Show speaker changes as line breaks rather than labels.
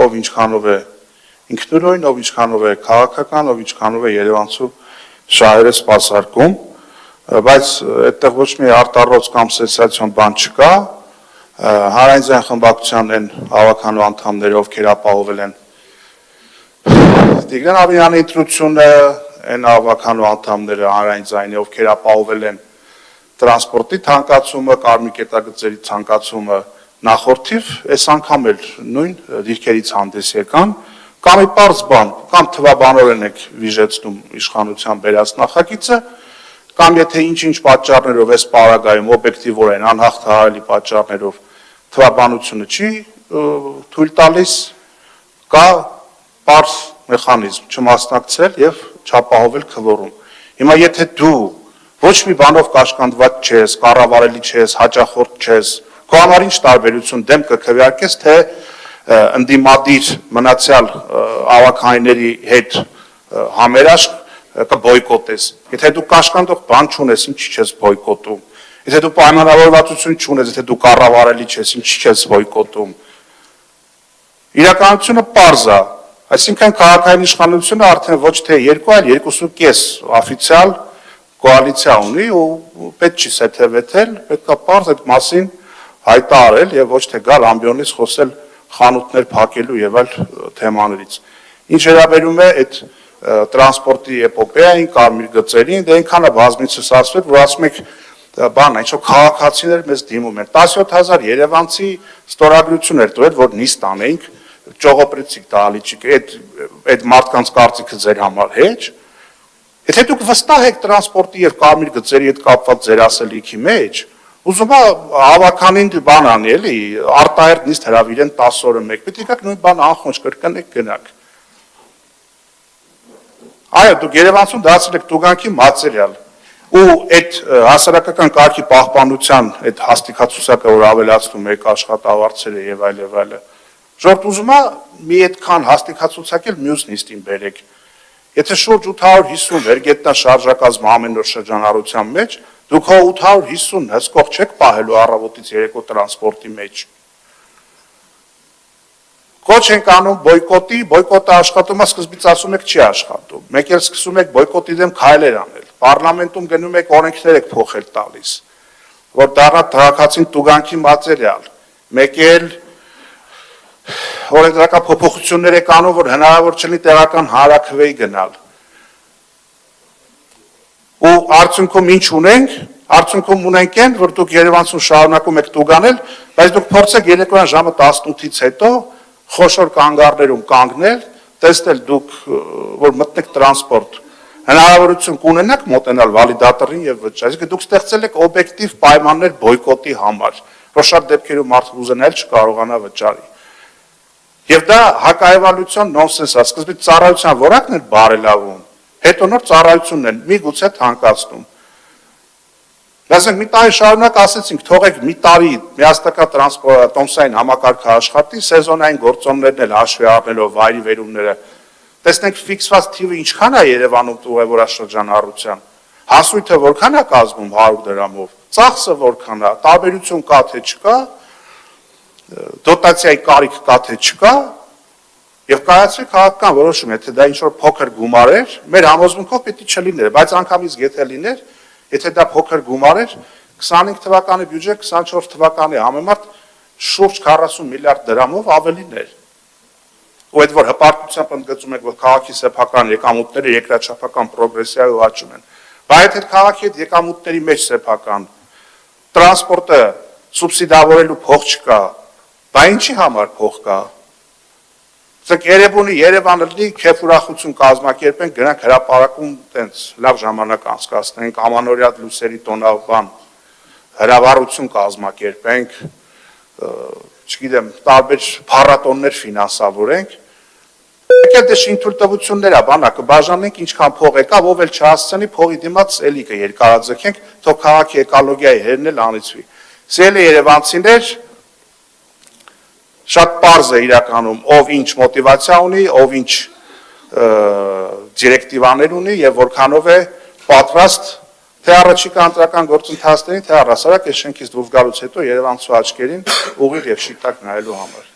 ով ինչքանով է ինքնուրույն, ով ինչքանով է քաղաքական, ով ինչքանով է Երևանցու շահերը սպասարկում, բայց այդտեղ ոչ մի արտառոց կամ սենսացիոն բան չկա, հանրային խմբակցության են հավաքանու անդամները, ովքեր ապահովել են Տիգրան Ավինյանի ընտրությունը, այն հավաքանու անդամները հանրային ձայնի, ովքեր ապահովել են տրանսպորտի թանկացումը, կարմիր կետագծերի թանկացումը նախորդիվ, այս անգամ էլ նույն դիրքերից հանդես եկան, կամ մի պարզ բան, կամ թվաբանորեն եք վիժեցնում իշխանության բերած նախագիծը, կամ եթե ինչ-ինչ պատճառներով այս պարագայում օբյեկտիվորեն անհաղթահարելի պատճառներով թվաբանությունը չի թույլ տալիս, կա պարզ մեխանիզմ չմասնակցել եւ չապահովել քվորում։ Հիմա եթե դու ոչ մի բանով կաշկանդված չես, կառավարելի չես, հաճախորդ չես, քո համար ինչ տարբերություն դեմ կքվեարկես, թե ընդդիմադիր մնացյալ ավականների հետ համերաշխ կբոյկոտես։ Եթե դու կաշկանդող բան չունես, ինչի չես բոյկոտում։ Եթե դու պայմանավորվածություն չունես, եթե դու կառավարելի չես, ինչի չես բոյկոտում։ Իրականությունը պարզ է, այսինքն քաղաքային իշխանությունը արդեն ոչ թե 2, այլ 2.5 օֆիցիալ կոալիցիա ունի ու պետք չի սեթևեթել, պետք է պարզ այդ մասին հայտարարել եւ ոչ թե գալ ամբիոնից խոսել խանութներ փակելու եւ այլ թեմաներից։ Ինչ վերաբերում է այդ տրանսպորտի էպոպեային, կարմիր գծերին, դե այնքան է բազմիցս ասվել, որ ասում եք բան, ինչ որ քաղաքացիներ մեզ դիմում են 17000 երևանցի ստորագրություն էր տվել, որ նիստ անեինք, ճողոպրեցիք դալիճիկ, այդ մարդկանց կարծիքը ձեր համար հեչ։ Եթե դուք վստահ եք տրանսպորտի եւ կարմիր գծերի հետ կապված ձեր ասելիքի մեջ, ուզում եմ հավականին բան անի, էլի, արտահերտ նիստ հրավիրեն 10 օրը մեկ, պետք է նույն բան անխոնջ կրկնեք գնաք։ Այո, դուք Երևանցում դարձել եք տուգանքի մատերիալ, ու այդ հասարակական կարգի պահպանության այդ հաստիկացուցակը, որ ավելացնում եք աշխատավարձերը եւ այլ եւ այլը, ժողովուրդ ուզում է մի այդքան հաստիկացուցակ էլ մյուս նիստին բերեք։ Եթե շուրջ 850 վերգետնա շարժակազմ ամեն օր շրջանառության մեջ, դուք 850 հսկող չեք պահելու առավոտից երեկո տրանսպորտի մեջ։ Կոչ ենք անում բոյկոտի, բոյկոտը աշխատում է, սկզբից ասում եք չի աշխատում։ Մեկ էլ սկսում եք բոյկոտի դեմ քայլեր անել։ Պարլամենտում գնում եք օրենքներ եք փոխել տալիս, որ դառնա քաղաքացին տուգանքի մատերիալ։ Մեկ էլ օրենսդրական փոփոխություններ եք անում, որ հնարավոր չլինի տեղական հանրաքվեի գնալ։ Ու արդյունքում ինչ ունենք, արդյունքում ունենք այն, որ դուք Երևանցում շարունակում եք տուգանել, բայց դուք փորձեք երեկոյան ժամը 18-ից հետո խոշոր կանգառներում կանգնել, տեսնել դուք, որ մտնեք տրանսպորտ, հնարավորություն կունենաք մոտենալ վալիդատորին եւ վճարել, այսինքն դուք ստեղծել եք օբյեկտիվ պայմաններ բոյկոտի համար, որ շատ դեպքերում մարդը ուզենալ չկարողանա վճարի։ Եվ դա հակահայվալության նոնսենս է, սկզբից ծառայության որակն էր բարելավում, հետո նոր ծառայությունն են միգուցե թանկացնում։ Ասենք մի տարի շարունակ ասեցինք, թողեք մի տարի միասնական տոմսային համակարգը աշխատի, սեզոնային գործոններն էլ հաշվի առնելով վայրի վերումները, տեսնենք ֆիքսված թիվը ինչքան է Երևանում ուղևորաշրջանառության, հասույթը որքան է կազմում 100 դրամով, ծախսը որքան է, տարբերություն կա թե չկա, դոտացիայի կարիք կա թե չկա, եւ կայացրի քաղաքական որոշում, եթե դա ինչ-որ փոքր գումար էր, մեր համոզմունքով պետք է չլիներ, բայց անգամից եթե լիներ, եթե դա փոքր գումար էր, 25 թվականի բյուջե, 24 թվականի համեմատ շուրջ 40 միլիարդ դրամով ավելին էր։ Ու այդ որ հպարտությամբ ընդգծում եք, որ քաղաքի սեփական եկամուտները երկրաչափական պրոգրեսիայով աճում են, բայց այդ քաղաքի այդ եկամուտների մեջ սեփական տրանսպորտը սուբսիդավորելու փող չկա, բայց ինչի համար փող կա։ Սեք Երևանի Երևանը լի քեֆ ուրախություն կազմակերպենք, գնանք հրապարակում տենց լավ ժամանակ անցկացնենք, ամանորյա լույսերի տոնավան հրավառություն կազմակերպենք, չգիտեմ, տարբեր փառատոններ ֆինանսավորենք։ Եկել դե շինթույլտվություններ է, բանակը բաժանենք, ինչքան փող եկավ, ով էլ չհասցնի, փողի դիմաց էլի կերկարաձգենք, թող քաղաքի էկոլոգիայի հերն էլ անիծվի։ Սիրելի երևանցիներ, շատ պարզ է իրականում, ով ինչ մոտիվացիա ունի, ով ինչ դիրեկտիվաներ ունի եւ որքանով է պատրաստ թե առաջիկա ընտրական գործընթացներին, թե առհասարակ այս շենքից դուրս գալուց հետո Երևանցու աչքերին ուղիղ եւ շիտակ նայելու համար։